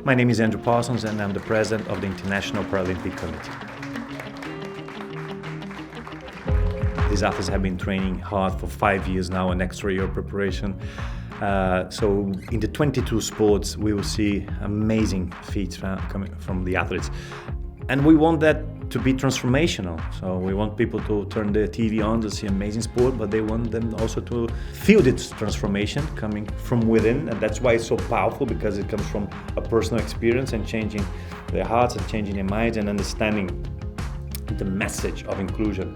My name is Andrew Parsons and I'm the president of the International Paralympic Committee. These athletes have been training hard for 5 years now, an extra year of preparation. So in the 22 sports, we will see amazing feats coming from the athletes. And we want that to be transformational. So we want people to turn their TV on to see amazing sport, but they want them also to feel this transformation coming from within. And that's why it's so powerful, because it comes from a personal experience and changing their hearts and changing their minds and understanding the message of inclusion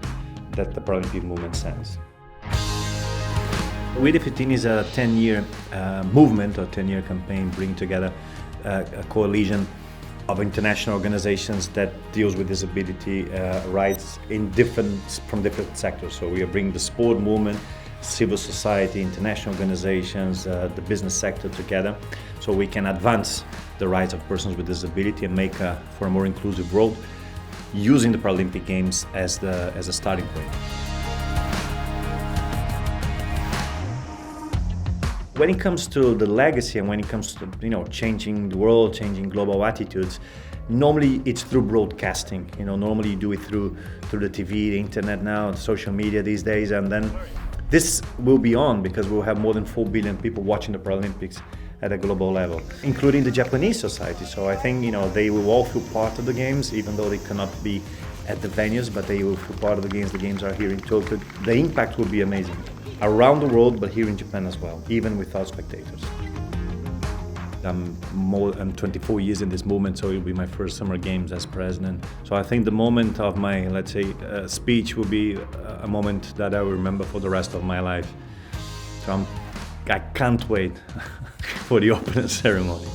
that the Paralympic movement sends. We the 15 is a 10-year movement or 10-year campaign, bringing together a coalition of international organizations that deals with disability rights from different sectors. So we are bringing the sport movement, civil society, international organizations, the business sector together, so we can advance the rights of persons with disability and make for a more inclusive world, using the Paralympic Games as a starting point. When it comes to the legacy and when it comes to changing the world, changing global attitudes, normally it's through broadcasting. Normally you do it through the TV, the internet now, social media these days, and then this will be on because we'll have more than 4 billion people watching the Paralympics at a global level, including the Japanese society. So I think they will all feel part of the games, even though they cannot be at the venues, but they will feel part of the games. The games are here in Tokyo. The impact will be amazing around the world, but here in Japan as well, even without spectators. I'm 24 years in this movement, so it will be my first Summer Games as president. So I think the moment of my, let's say, speech will be a moment that I will remember for the rest of my life. So I can't wait for the opening ceremony.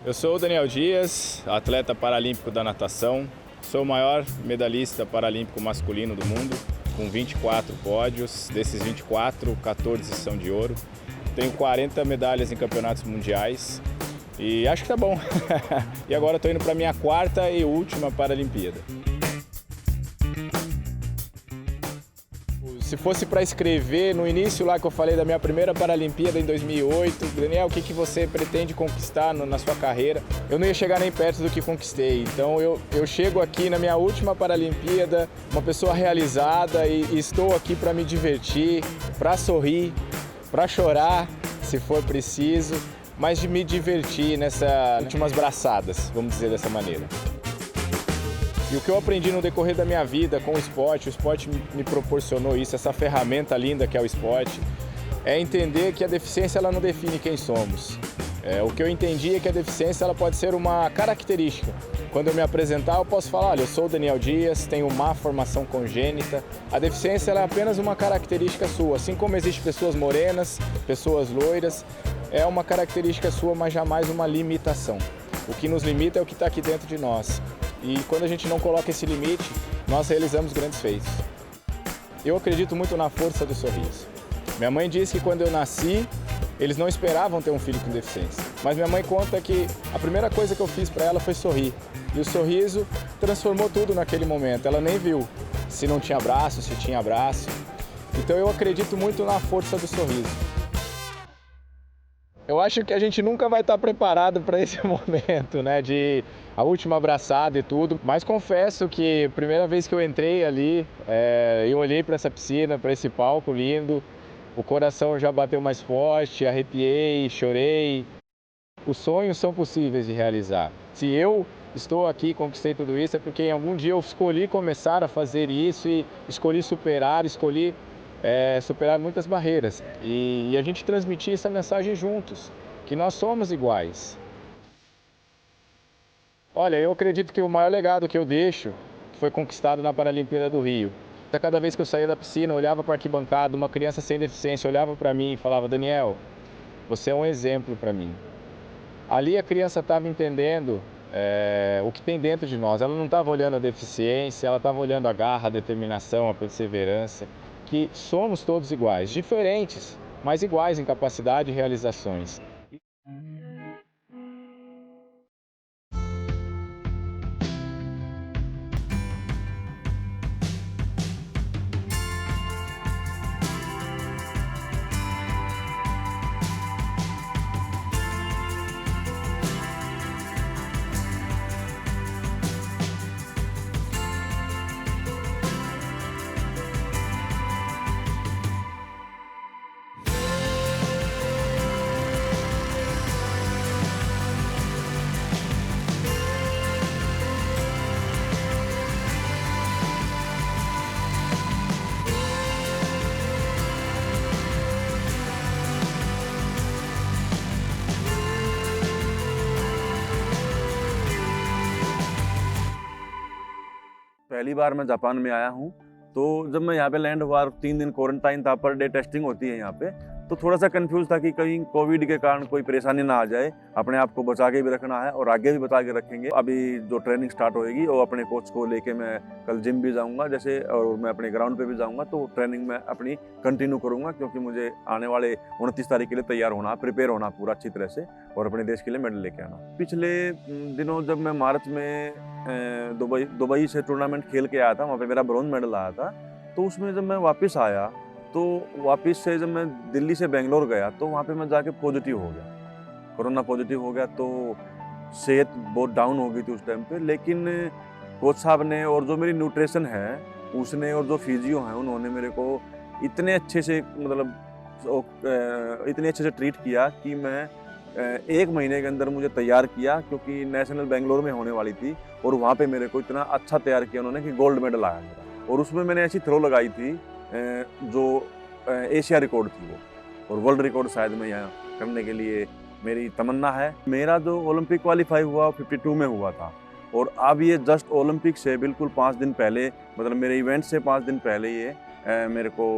Eu sou o Daniel Dias, atleta paralímpico da natação. Sou o maior medalhista paralímpico masculino do mundo, com 24 pódios. Desses 24, 14 são de ouro. Tenho 40 medalhas em campeonatos mundiais e acho que tá bom. E agora estou indo para a minha 4ª e última Paralimpíada. Se fosse para escrever, no início lá que eu falei da minha primeira Paralimpíada em 2008, Daniel, o que você pretende conquistar na sua carreira? Eu não ia chegar nem perto do que conquistei. Então eu chego aqui na minha última Paralimpíada, uma pessoa realizada, e estou aqui para me divertir, para sorrir, para chorar, se for preciso, mas de me divertir nessas últimas braçadas, vamos dizer dessa maneira. E o que eu aprendi no decorrer da minha vida com o esporte me proporcionou isso, essa ferramenta linda que é o esporte, é entender que a deficiência ela não define quem somos. O que eu entendi é que a deficiência ela pode ser uma característica. Quando eu me apresentar, eu posso falar, olha, eu sou o Daniel Dias, tenho má formação congênita. A deficiência ela é apenas uma característica sua, assim como existem pessoas morenas, pessoas loiras, é uma característica sua, mas jamais uma limitação. O que nos limita é o que está aqui dentro de nós. E quando a gente não coloca esse limite, nós realizamos grandes feitos. Eu acredito muito na força do sorriso. Minha mãe disse que quando eu nasci, eles não esperavam ter um filho com deficiência. Mas minha mãe conta que a primeira coisa que eu fiz para ela foi sorrir. E o sorriso transformou tudo naquele momento. Ela nem viu se não tinha braço, se tinha braço. Então eu acredito muito na força do sorriso. Eu acho que a gente nunca vai estar preparado para esse momento, né, de a última abraçada e tudo, mas confesso que a primeira vez que eu entrei ali, eu olhei para essa piscina, para esse palco lindo, o coração já bateu mais forte, arrepiei, chorei. Os sonhos são possíveis de realizar. Se eu estou aqui e conquistei tudo isso, é porque em algum dia eu escolhi começar a fazer isso e escolhi superar muitas barreiras e a gente transmitir essa mensagem juntos, que nós somos iguais. Olha, eu acredito que o maior legado que eu deixo foi conquistado na Paralimpíada do Rio. Cada vez que eu saía da piscina, eu olhava para a arquibancada, uma criança sem deficiência olhava para mim e falava, Daniel, você é um exemplo para mim. Ali a criança estava entendendo o que tem dentro de nós. Ela não estava olhando a deficiência, ela estava olhando a garra, a determinação, a perseverança. Que somos todos iguais, diferentes, mas iguais em capacidade e realizações. पहली बार मैं Japan में आया हूँ, तो जब मैं यहाँ पे लैंड हुआ 3 दिन क्वारंटाइन था, पर डे टेस्टिंग होती है यहाँ पे, तो थोड़ा सा कंफ्यूज था कि कहीं कोविड के कारण कोई परेशानी ना आ जाए। अपने आप को बचा के भी रखना है और आगे भी बचा के रखेंगे। अभी जो ट्रेनिंग स्टार्ट होएगी वो अपने कोच को लेके मैं कल जिम भी जाऊंगा जैसे, और मैं अपने ग्राउंड पे भी जाऊंगा, तो ट्रेनिंग मैं अपनी कंटिन्यू करूंगा, क्योंकि मुझे आने वाले 29 तारीख के लिए तैयार होना, प्रिपेयर होना पूरा अच्छी तरह से, और अपने देश के लिए मेडल लेके आना। पिछले दिनों जब मैं मार्च में दुबई से टूर्नामेंट खेल के आया था, वहाँ पे मेरा ब्रॉन्ज मेडल आया था, तो उसमें जब मैं वापस आया, तो वापस से जब मैं दिल्ली से बेंगलोर गया, तो वहाँ पे मैं जाके पॉजिटिव हो गया, कोरोना पॉजिटिव हो गया। तो सेहत बहुत डाउन हो गई थी उस टाइम पे, लेकिन कोच साहब ने और जो मेरी न्यूट्रिशन है उसने, और जो फिजियो हैं उन्होंने मेरे को इतने अच्छे से, मतलब इतने अच्छे से ट्रीट किया कि मैं 1 महीने के अंदर मुझे तैयार किया, क्योंकि नेशनल बेंगलोर में होने वाली थी, और वहाँ पे मेरे को इतना अच्छा तैयार किया उन्होंने कि गोल्ड मेडल आया मेरा। और उसमें मैंने ऐसी थ्रो लगाई थी जो एशिया रिकॉर्ड थी वो, और वर्ल्ड रिकॉर्ड शायद मैं यहाँ करने के लिए मेरी तमन्ना है। मेरा जो ओलंपिक क्वालिफाई हुआ 52 में हुआ था, और अब ये जस्ट ओलंपिक से बिल्कुल 5 दिन पहले, मतलब मेरे इवेंट से 5 दिन पहले ये मेरे को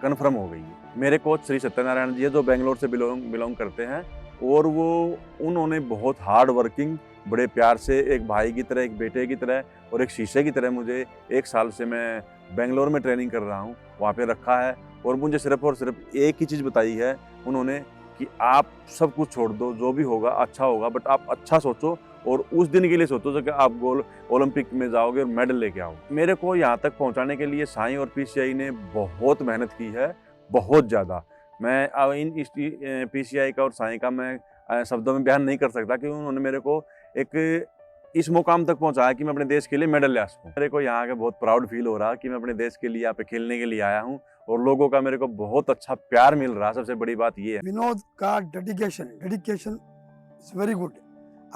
कन्फर्म हो गई है। मेरे कोच श्री सत्यनारायण जी है, जो बेंगलोर से बिलोंग करते हैं, और उन्होंने बहुत हार्ड वर्किंग, बड़े प्यार से एक भाई की तरह, एक बेटे की तरह और एक शीशे की तरह मुझे 1 साल से मैं बेंगलोर में ट्रेनिंग कर रहा हूँ, वहाँ पे रखा है। और मुझे सिर्फ और सिर्फ एक ही चीज़ बताई है उन्होंने कि आप सब कुछ छोड़ दो, जो भी होगा अच्छा होगा, बट आप अच्छा सोचो और उस दिन के लिए सोचो जो कि आप गोल ओलंपिक में जाओगे और मेडल लेके आओ। मेरे को यहाँ तक पहुँचाने के लिए साई और पीसीआई ने बहुत मेहनत की है, बहुत ज़्यादा। मैं इन पीसीआई का और साई का मैं शब्दों में बयान नहीं कर सकता, कि उन्होंने मेरे को एक इस मुकाम तक पहुंचाया कि मैं अपने देश के लिए मेडल ले आ सकूं। मेरे को यहाँ के बहुत प्राउड फील हो रहा कि मैं अपने देश के लिए यहाँ पे खेलने के लिए आया हूँ, और लोगों का मेरे को बहुत अच्छा प्यार मिल रहा है। सबसे बड़ी बात ये है। विनोद का dedication is very good.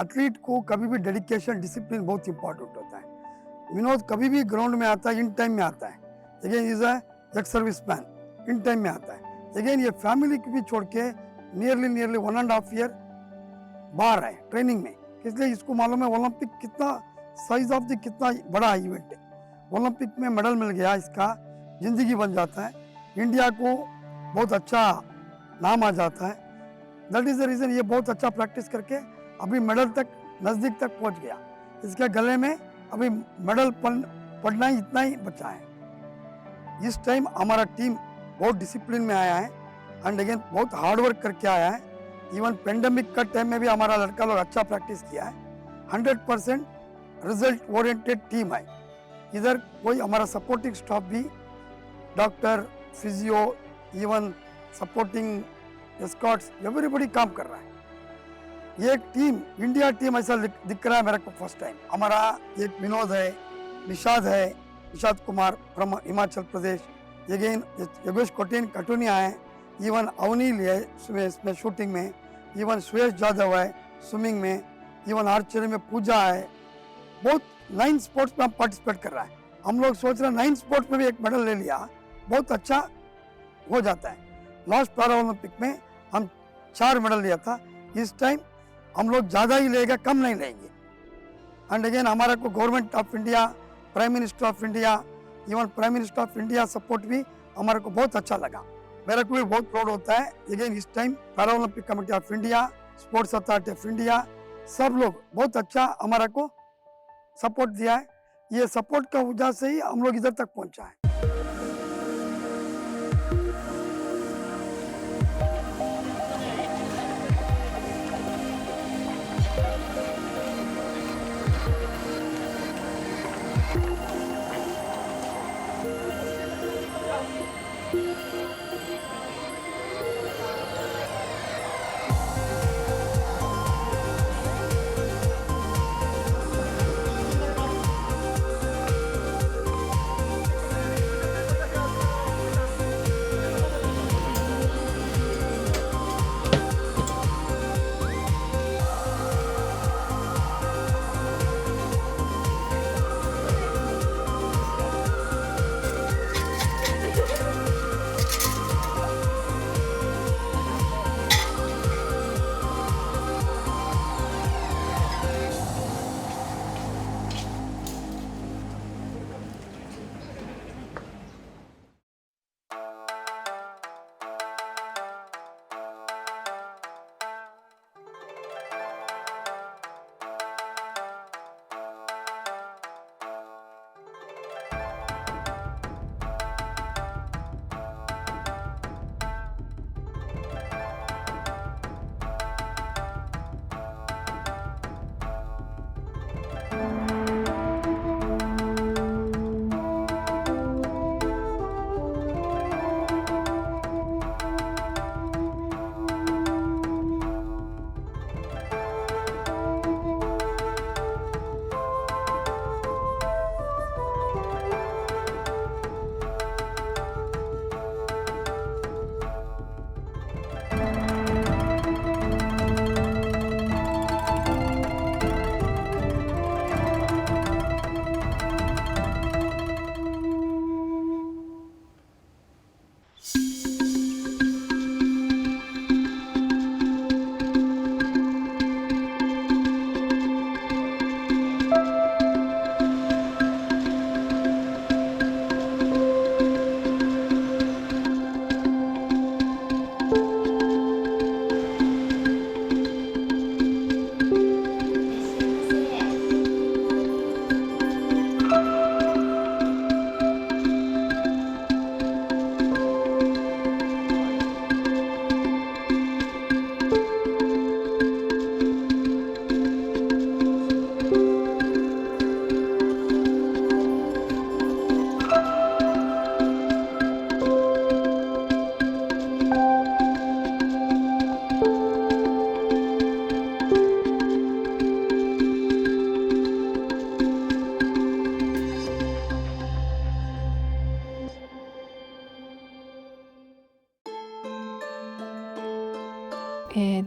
Athlete को कभी भी डेडिकेशन, डिसिप्लिन बहुत इंपॉर्टेंट होता है। विनोद कभी भी ग्राउंड में आता है, इन टाइम में आता है। Again is ex service man, in time में आता है। अगेन ये फैमिली को भी छोड़ के नियरली 1.5 ईयर बाहर है ट्रेनिंग में, इसलिए इसको मालूम है ओलंपिक कितना साइज ऑफ द कितना बड़ा इवेंट है। ओलंपिक में मेडल मिल गया, इसका जिंदगी बन जाता है, इंडिया को बहुत अच्छा नाम आ जाता है। दैट इज द रीज़न ये बहुत अच्छा प्रैक्टिस करके अभी मेडल तक नज़दीक तक पहुंच गया। इसके गले में अभी मेडल पड़ना ही इतना ही बचा है। इस टाइम हमारा टीम बहुत डिसिप्लिन में आया है, एंड अगेन बहुत हार्ड वर्क करके आया है। इवन पेंडेमिक का टाइम में भी हमारा लड़का लोग अच्छा प्रैक्टिस किया है। 100% रिजल्ट ओरिएंटेड टीम है। इधर कोई हमारा सपोर्टिंग स्टाफ भी, doctor, physio, even supporting Escorts, everybody काम कर रहा है। ये एक टीम, इंडिया टीम ऐसा दिख रहा है मेरे को फर्स्ट टाइम। हमारा एक विनोद है, निषाद कुमार फ्रॉम हिमाचल प्रदेश, अगेन योगेश कटोनिया है, इवन अवनील है इसमें शूटिंग में, इवन सुयश जाधव है स्विमिंग में, इवन आर्चरी में पूजा है। बहुत 9 स्पोर्ट्स में हम पार्टिसिपेट कर रहा है। हम लोग सोच रहे हैं 9 स्पोर्ट्स में भी एक मेडल ले लिया, बहुत अच्छा हो जाता है। लास्ट पैरा ओलंपिक में हम 4 मेडल लिया था, इस टाइम हम लोग ज़्यादा ही लेगा, कम नहीं लेंगे। एंड अगेन हमारा को government of India, prime minister of India, even prime minister of India support भी हमारे को बहुत अच्छा लगा। मेरे को भी बहुत प्राउड होता है। अगेन इस time para Olympic committee of India, sports authority of India, सब लोग बहुत अच्छा हमारा को सपोर्ट दिया है। ये सपोर्ट का वजह से ही हम लोग इधर तक पहुंचा है।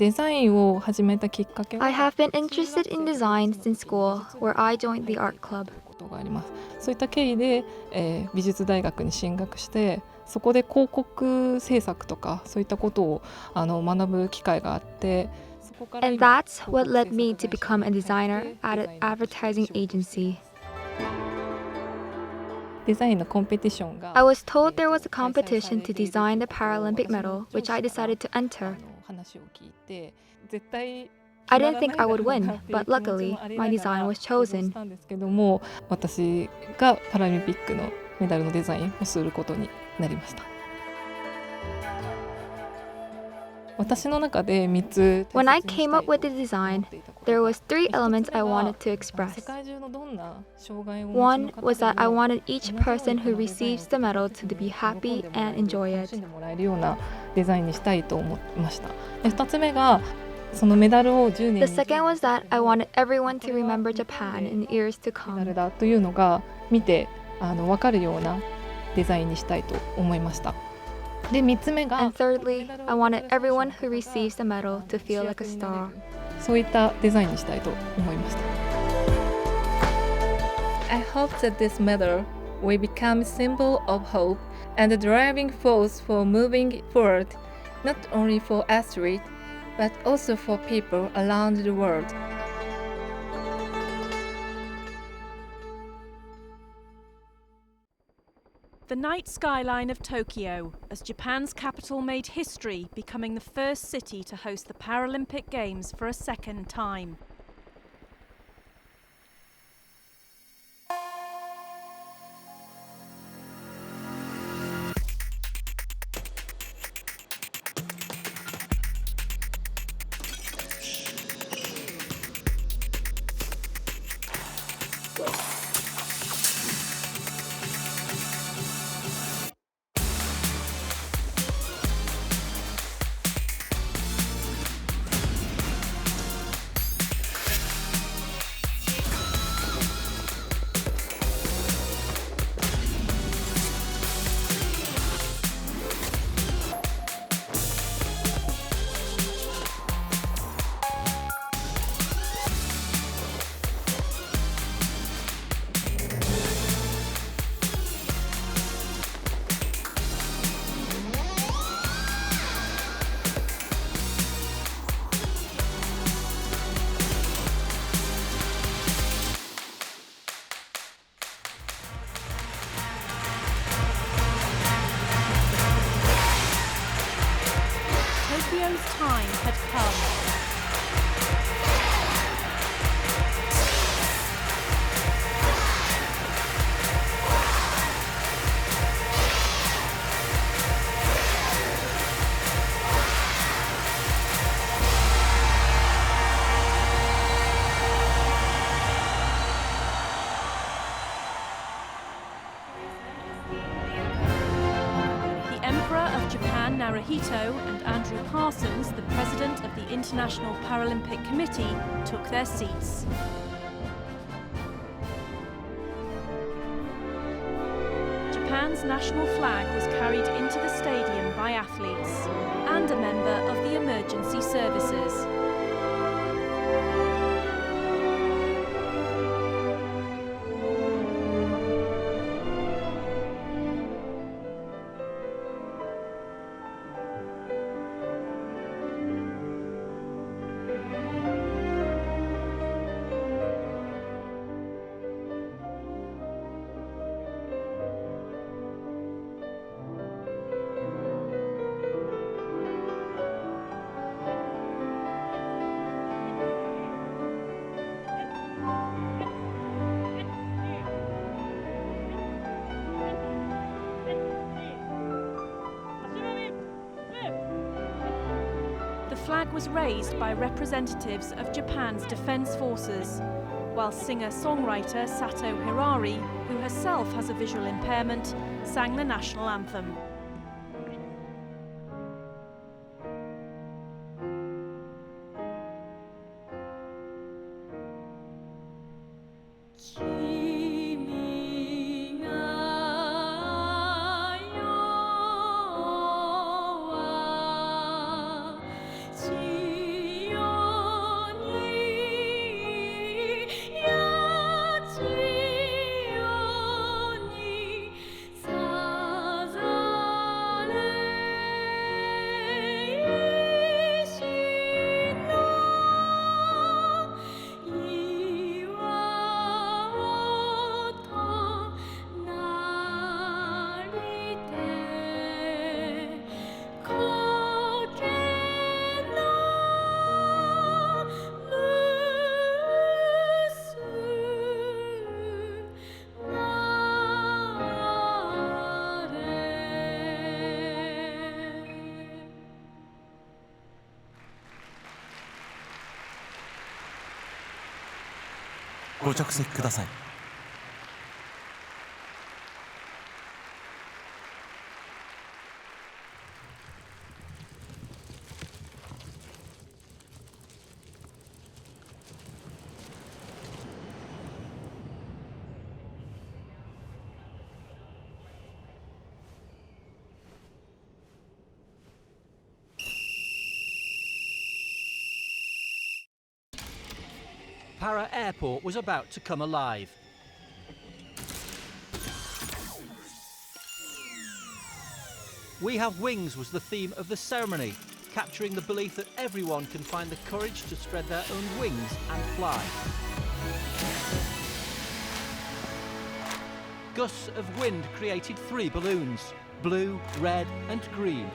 デザインを始めたきっかけは I have been interested in design since school, where I joined the art club. ことがあります。そういった経緯で、美術大学に進学して、そこで広告制作とかそういったことを学ぶ機会があって、そこから And 今 that's what led me to become a designer at an advertising agency. デザインのコンペティションが I was told there was a competition to design the Paralympic medal, which I decided to enter. 話を聞いて、絶対 I didn't think I would win, but luckily, my design was chosen. したんですけども、私がパラリンピックのメダルのデザインをすることになりました。私の中で3つ When I came up with the design, there was 3 elements I wanted to express. 世界中のどんな障害を One was that I wanted each person who receives the medal to be happy and enjoy 楽し it. んでもらえるようなデザインにしたいと思いました。で、2つ目がそのメダルを10年 The second was that I wanted everyone to remember Japan in years to メダ come. ルだというのが見て分かるようなデザインにしたいと思いました。で、3つ目が And thirdly, I wanted everyone who receives the medal to feel like a star. そういったデザインにしたいと思いました。I hope that this medal will become a symbol of hope and a driving force for moving forward, not only for athletes, but also for people around the world. The night skyline of Tokyo, as Japan's capital made history, becoming the first city to host the Paralympic Games for a second time. Tokyo's time had come. The Emperor of Japan, Naruhito, and Andrew Parsons, the President of the International Paralympic Committee, took their seats. Japan's national flag was carried into the stadium by athletes and a member of the emergency services. The flag was raised by representatives of Japan's defense forces, while singer-songwriter Sato Hirari, who herself has a visual impairment, sang the national anthem. ご着席ください。Para Airport was about to come alive. We Have Wings was the theme of the ceremony, capturing the belief that everyone can find the courage to spread their own wings and fly. Gusts of wind created 3 balloons, blue, red and green,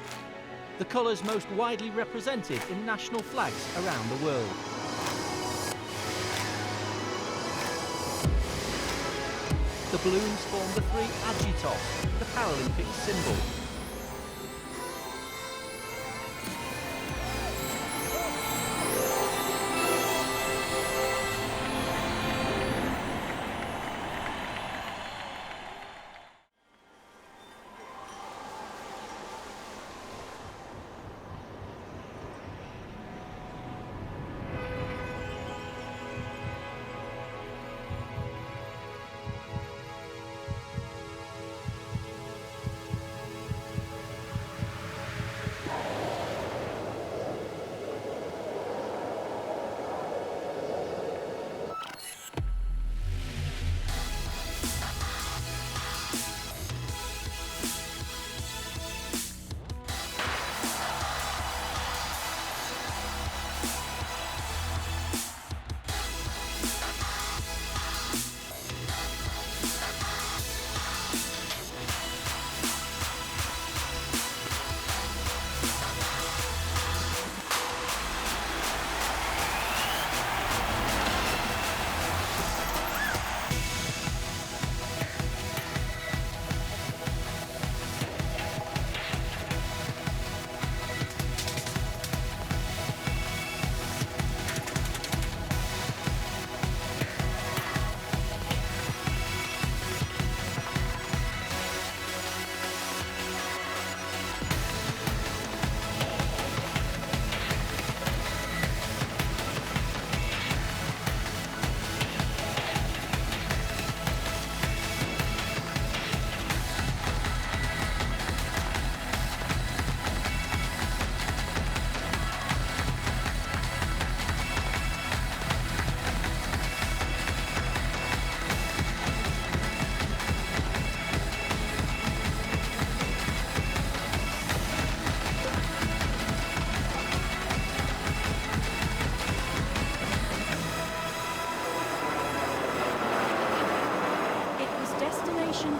the colours most widely represented in national flags around the world. The balloons form the 3 agitos, the Paralympic symbol.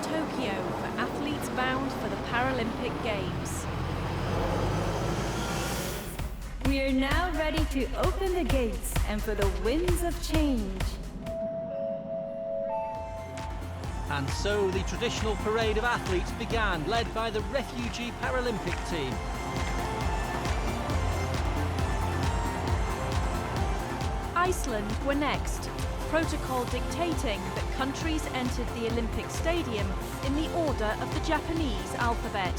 Tokyo for athletes bound for the Paralympic Games. We are now ready to open the gates and for the winds of change. And so the traditional parade of athletes began, led by the refugee Paralympic team. Iceland were next, protocol dictating that countries entered the Olympic Stadium in the order of the Japanese alphabet.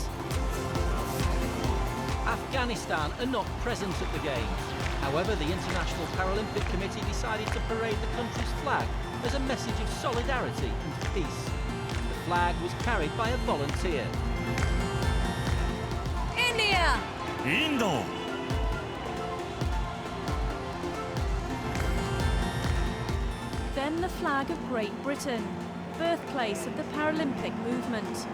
Afghanistan are not present at the Games. However, the International Paralympic Committee decided to parade the country's flag as a message of solidarity and peace. The flag was carried by a volunteer. India! Indo! Then the flag of Great Britain, birthplace of the Paralympic movement.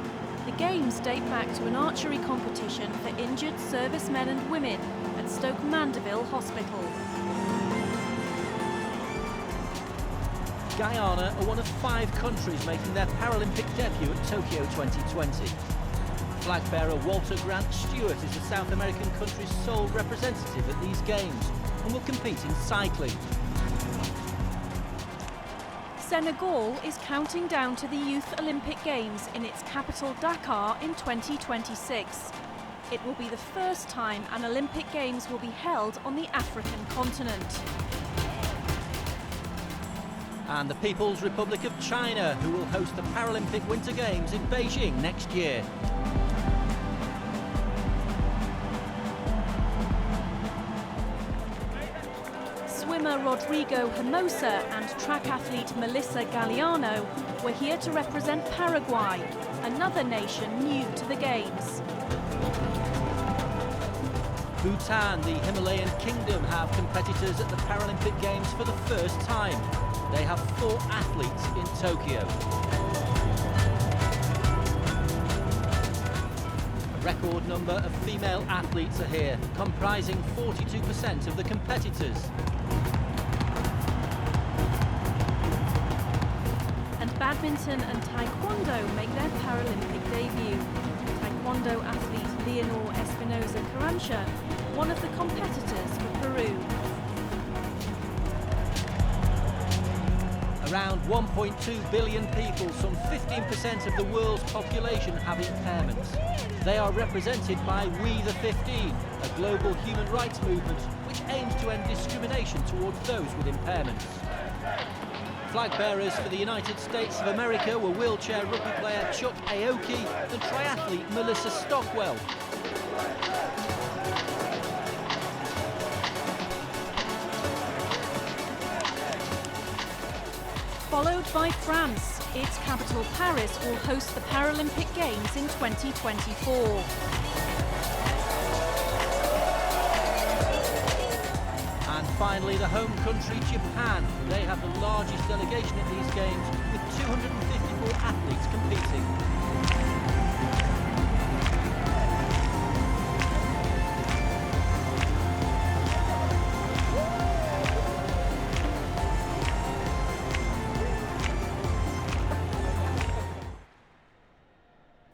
The Games date back to an archery competition for injured servicemen and women at Stoke Mandeville Hospital. Guyana are one of 5 countries making their Paralympic debut at Tokyo 2020. Flag bearer Walter Grant Stewart is the South American country's sole representative at these Games and will compete in cycling. Senegal is counting down to the Youth Olympic Games in its capital Dakar in 2026. It will be the first time an Olympic Games will be held on the African continent. and the People's Republic of China, who will host the Paralympic Winter Games in Beijing next year. Swimmer Rodrigo Hermosa and track athlete Melissa Galliano were here to represent Paraguay, another nation new to the Games. Bhutan, the Himalayan kingdom, have competitors at the Paralympic Games for the first time. They have 4 athletes in Tokyo. A record number of female athletes are here, comprising 42% of the competitors. And badminton and taekwondo make their Paralympic debut. Taekwondo athlete Leonor Espinosa Carranza, one of the competitors for Peru. Around 1.2 billion people, some 15% of the world's population, have impairments. They are represented by We the 15, a global human rights movement which aims to end discrimination towards those with impairments. Flag bearers for the United States of America were wheelchair rugby player Chuck Aoki and triathlete Melissa Stockwell. Followed by France, its capital Paris will host the Paralympic Games in 2024. And finally, the home country, Japan. They have the largest delegation at these games, with 254 athletes competing.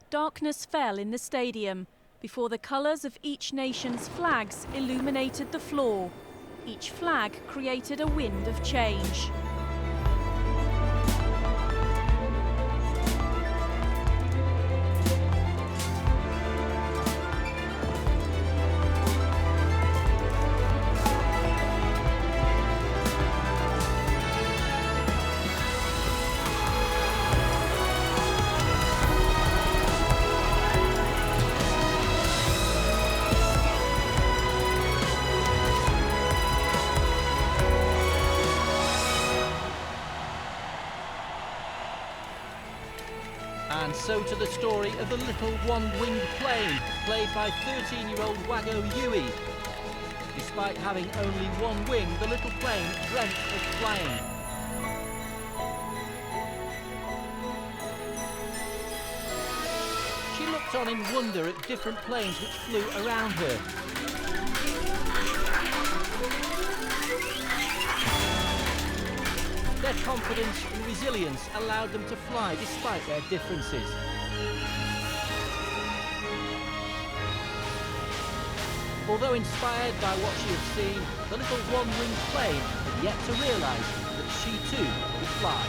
Darkness fell in the stadium before the colours of each nation's flags illuminated the floor. Each flag created a wind of change. And so to the story of the little one-winged plane, played by 13-year-old Wago Yui. Despite having only one wing, the little plane dreamt of flying. She looked on in wonder at different planes which flew around her. Their confidence and resilience allowed them to fly despite their differences. Although inspired by what she had seen, the little one-winged plane had yet to realise that she too could fly.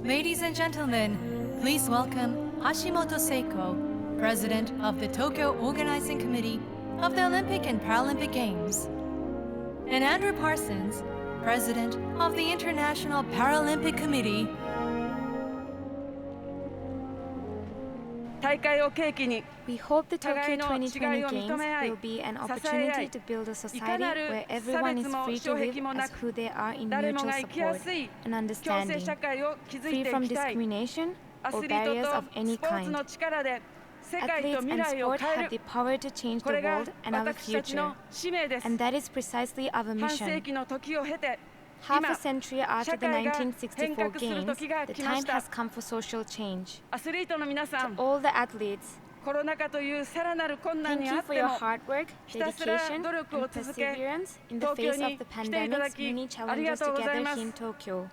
Ladies and gentlemen, please welcome Hashimoto Seiko, President of the Tokyo Organizing Committee of the Olympic and Paralympic Games, and Andrew Parsons, President of the International Paralympic Committee. We hope the Tokyo 2020 Games will be an opportunity to build a society where everyone is free to live as who they are in mutual support and understanding, free from discrimination or barriers of any kind. Athletes and sport have the power to change the world and our future, and that is precisely our mission. Half a century after the 1964 Games, the time has come for social change. To all the athletes, thank you for your hard work, dedication, and perseverance in the face of the pandemic's many challenges together here in Tokyo.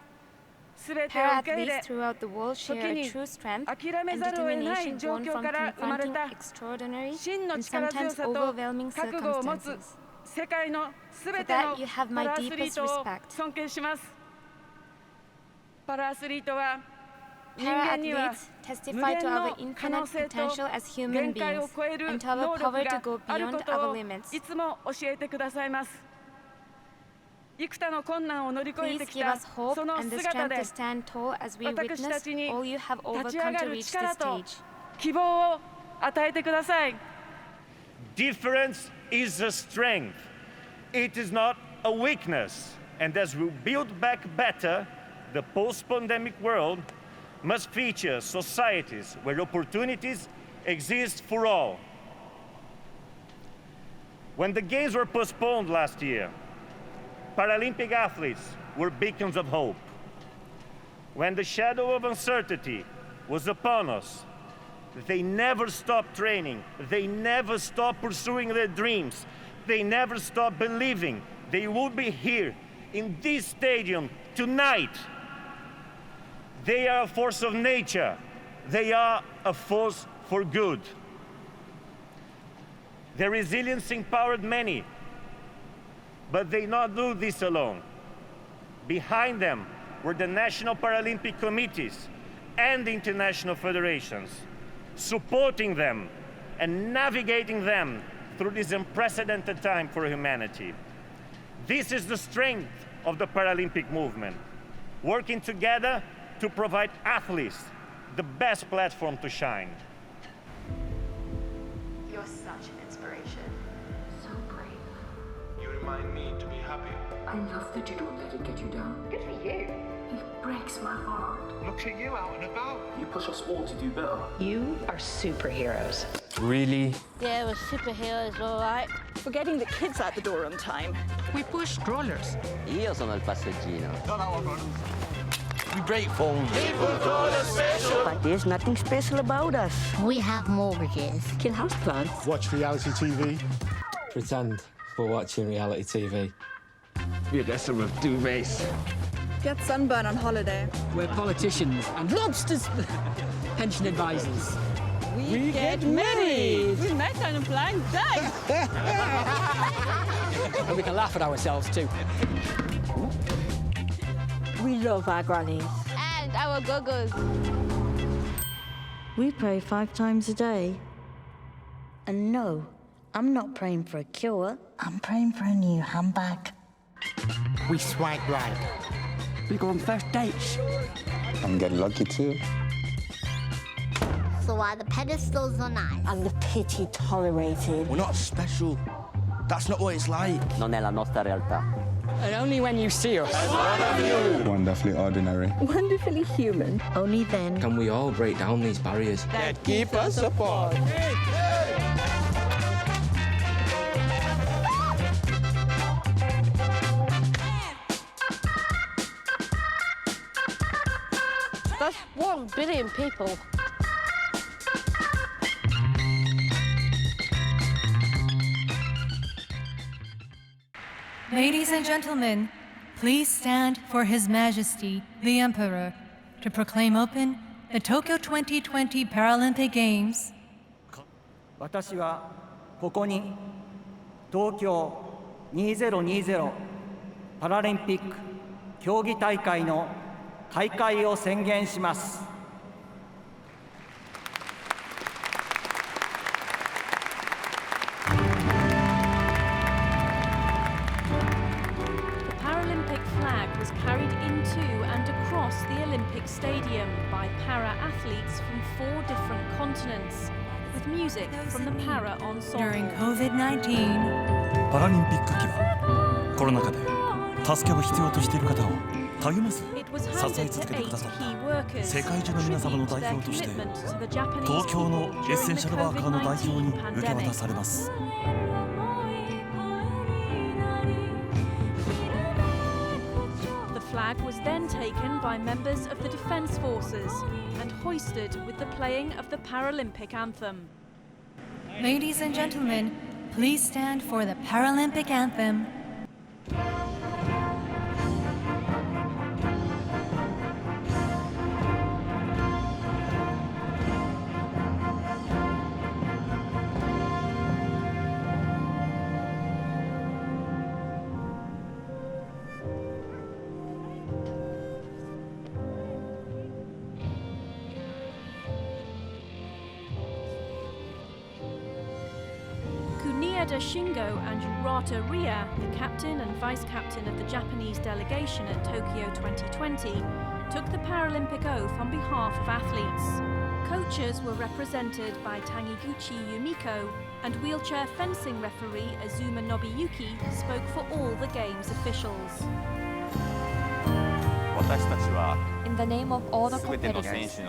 Para-athletes throughout the world share a true strength and determination born from confronting extraordinary and sometimes overwhelming circumstances. For that, you have my deepest respect. Para-athletes testify to our infinite potential as human beings and to our power to go beyond our limits. Please give us hope and the strength to stand tall as we witness all you have overcome to reach this stage. Difference is a strength. It is not a weakness. And as we build back better, the post-pandemic world must feature societies where opportunities exist for all. When the Games were postponed last year, Paralympic athletes were beacons of hope. When the shadow of uncertainty was upon us, they never stopped training. They never stopped pursuing their dreams. They never stopped believing they would be here in this stadium tonight. They are a force of nature. They are a force for good. Their resilience empowered many, but they not do this alone. Behind them were the national Paralympic committees and the international federations, supporting them and navigating them through this unprecedented time for humanity. This is the strength of the Paralympic movement, working together to provide athletes the best platform to shine. You're such an inspiration. So brave. You remind me to be happy. I love that you don't let it get you down. Good for you. It breaks my heart. Look at you out and about. You push us all to do better. You are superheroes. Really? Yeah, we're superheroes, all right. For getting the kids out the door on time. We push strollers. Io sono il passeggino. We break phones. But there's nothing special about us. We have mortgages. Kill house plants. Watch reality TV. Pretend we're watching reality TV. We get some of duvets. Get sunburn on holiday. We're politicians and lobsters. Pension advisors. We get married. We met on a blind date. And we can laugh at ourselves too. We love our grannies. And our go-go's. We pray 5 times a day. And no, I'm not praying for a cure. I'm praying for a new handbag. We swag right. We go on first dates. I'm getting lucky too. So are the pedestals so nice? And the pity tolerated. We're not special. That's not what it's like. Non è la nostra realtà. And only when you see us. Wonderfully ordinary. Wonderfully human. Only then can we all break down these barriers that keep us apart. That's 1 billion people. Ladies and gentlemen, please stand for His Majesty, the Emperor, to proclaim open the Tokyo 2020 Paralympic Games. 私はここに東京2020パラリンピック競技大会の開会を宣言します。Carried into and across the Olympic Stadium by para-athletes from 4 different continents, with music from the para ensemble. During COVID-19, パラリンピック期はコロナ禍で助けを必要としている方を励まず支え続けてくださった世界中の皆様の代表として東京のエッセンシャルワーカーの代表に受け渡されます。The flag was then taken by members of the Defence Forces and hoisted with the playing of the Paralympic anthem. Ladies and gentlemen, please stand for the Paralympic anthem. Maeda Shingo and Yurata Ria, the captain and vice-captain of the Japanese delegation at Tokyo 2020, took the Paralympic oath on behalf of athletes. Coaches were represented by Taniguchi Yumiko, and wheelchair fencing referee Azuma Nobuyuki spoke for all the game's officials. In the name of all the competitors,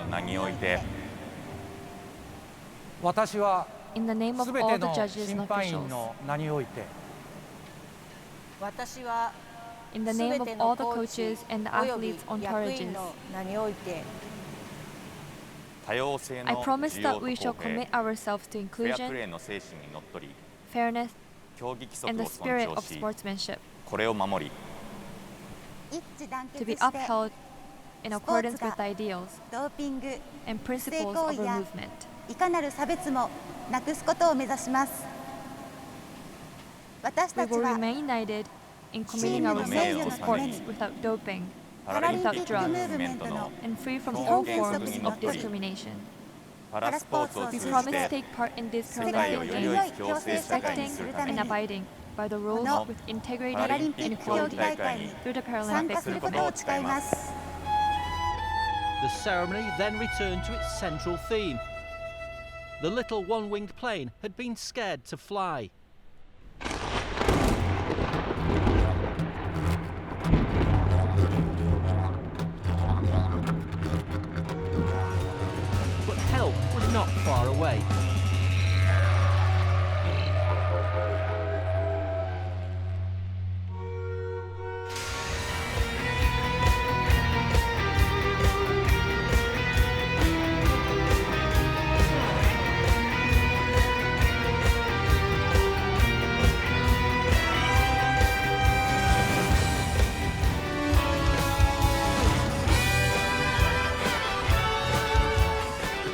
in the name of all the judges and officials, in the name of all the coaches and the athletes on carriages, I promise that we shall commit ourselves to inclusion, fairness, and the spirit of sportsmanship, to be upheld in accordance with ideals and principles of our movement. We will remain united in committing ourselves to sports without doping, without drugs, and free from all forms of discrimination. We promise to take part in these Paralympic Games, respecting and abiding by the rules with integrity and equality through the Paralympic movement. The ceremony then returned to its central theme. The little one-winged plane had been scared to fly. But help was not far away.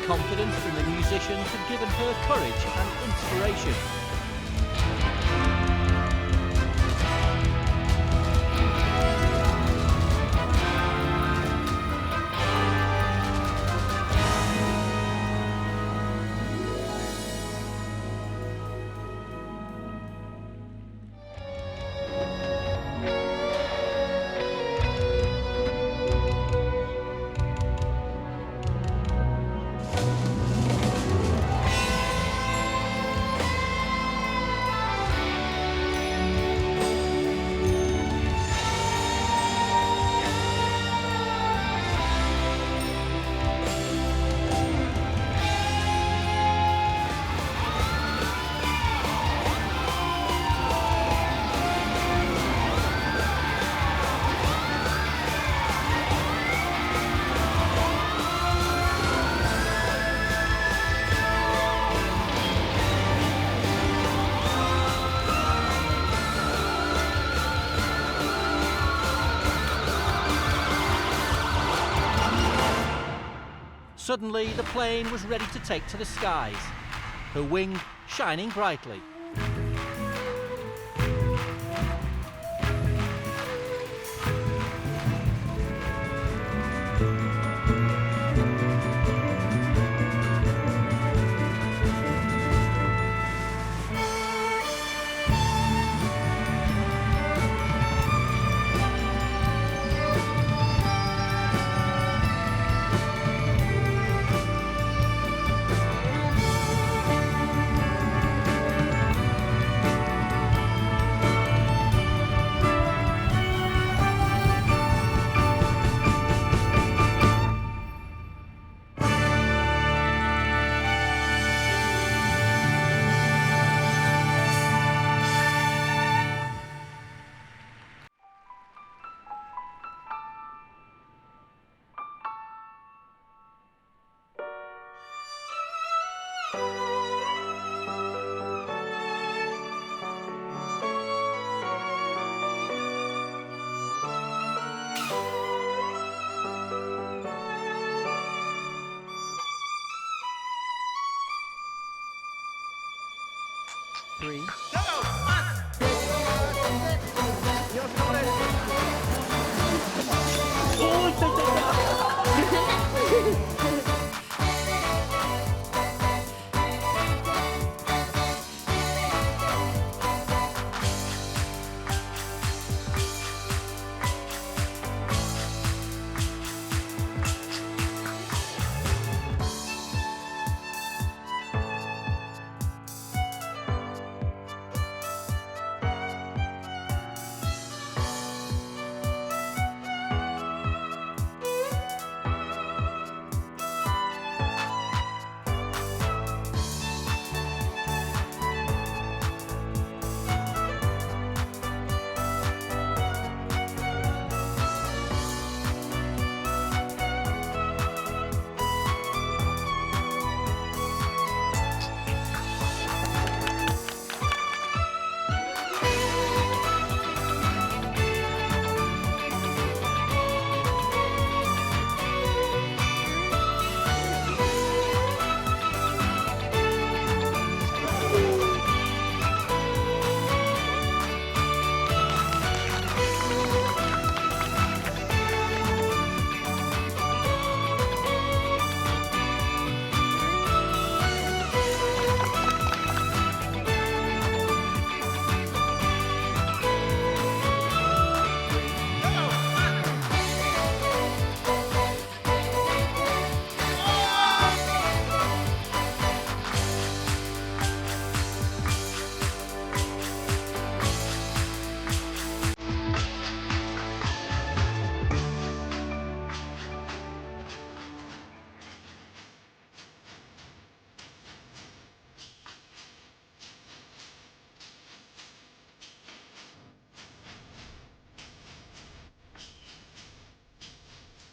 Confidence from the musicians had given her courage and inspiration. Suddenly, the plane was ready to take to the skies, her wing shining brightly.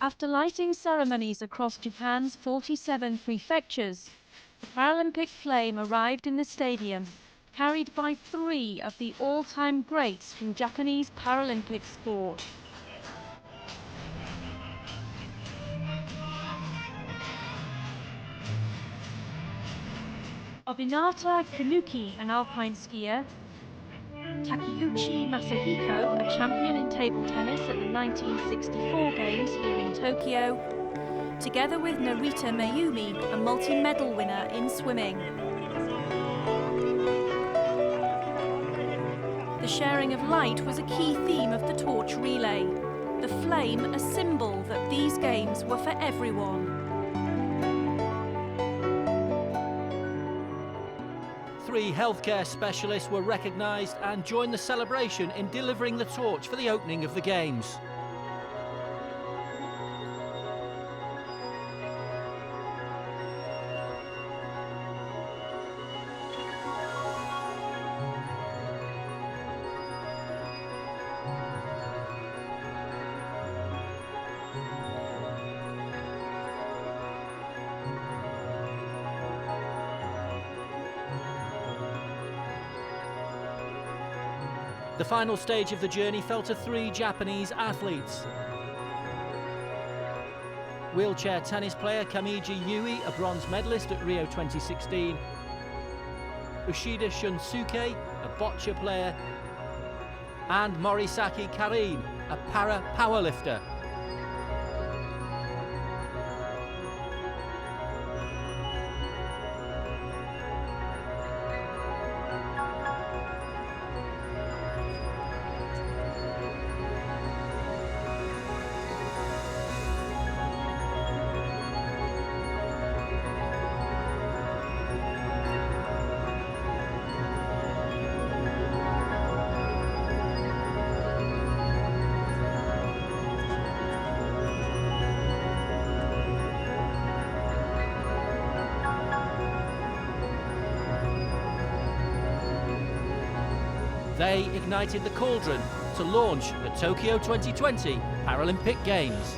After lighting ceremonies across Japan's 47 prefectures, the Paralympic flame arrived in the stadium, carried by 3 of the all-time greats from Japanese Paralympic sport. Obinata Kanuki, an alpine skier, Takeuchi Masahiko, a champion in table tennis at the 1964 Games here in Tokyo, together with Narita Mayumi, a multi-medal winner in swimming. The sharing of light was a key theme of the torch relay. The flame, a symbol that these games were for everyone. 3 healthcare specialists were recognised and joined the celebration in delivering the torch for the opening of the Games. The final stage of the journey fell to 3 Japanese athletes. Wheelchair tennis player Kamiji Yui, a bronze medalist at Rio 2016. Ushida Shunsuke, a bocce player. And Morisaki Karin, a para-powerlifter. They ignited the cauldron to launch the Tokyo 2020 Paralympic Games.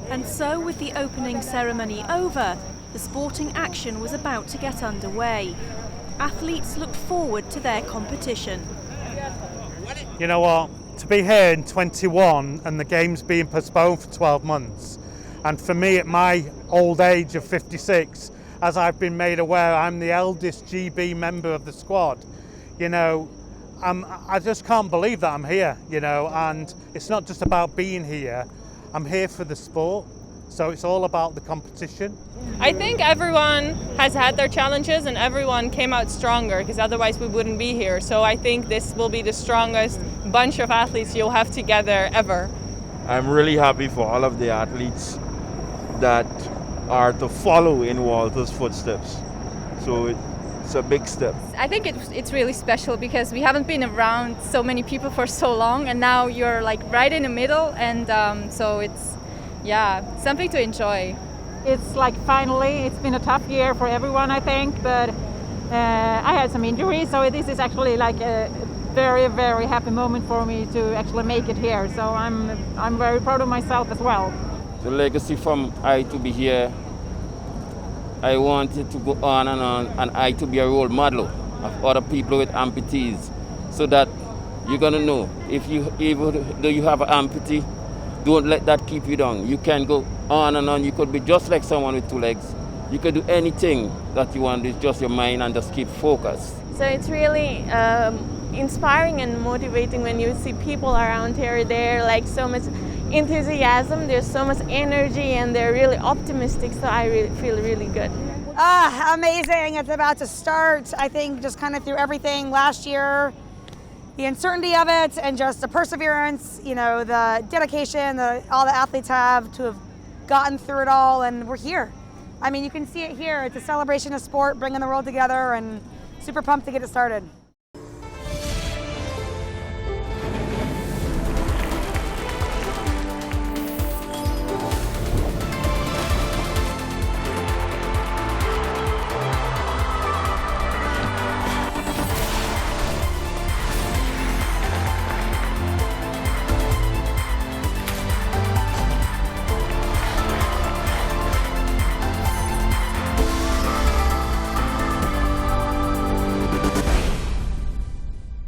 And so, with the opening ceremony over, the sporting action was about to get underway. Athletes looked forward to their competition. You know what? To be here in 21 and the games being postponed for 12 months, and for me at my old age of 56, as I've been made aware, I'm the eldest GB member of the squad. You know, I just can't believe that I'm here, you know, and it's not just about being here. I'm here for the sport, so it's all about the competition. I think everyone has had their challenges and everyone came out stronger, because otherwise we wouldn't be here. So I think this will be the strongest bunch of athletes you'll have together ever. I'm really happy for all of the athletes that are to follow in Walter's footsteps. So it's a big step. I think it's really special because we haven't been around so many people for so long, and now you're like right in the middle, and so it's something to enjoy. It's like finally, it's been a tough year for everyone, I think, but I had some injuries, so this is actually like very, very happy moment for me to actually make it here. So I'm very proud of myself as well. The legacy from I to be here, I want it to go on, and I to be a role model of other people with amputees, so that you're gonna know even though you have an amputee, don't let that keep you down. You can go on and on. You could be just like someone with two legs. You could do anything that you want. It's just your mind and just keep focused. So it's really inspiring and motivating when you see people around here. They're like so much enthusiasm, there's so much energy, and they're really optimistic. So I really feel really good. Amazing. It's about to start. I think just kind of through everything last year, the uncertainty of it, and just the perseverance, you know, the dedication that all the athletes have to have gotten through it all, and we're here. I mean, you can see it here. It's a celebration of sport, bringing the world together, and super pumped to get it started.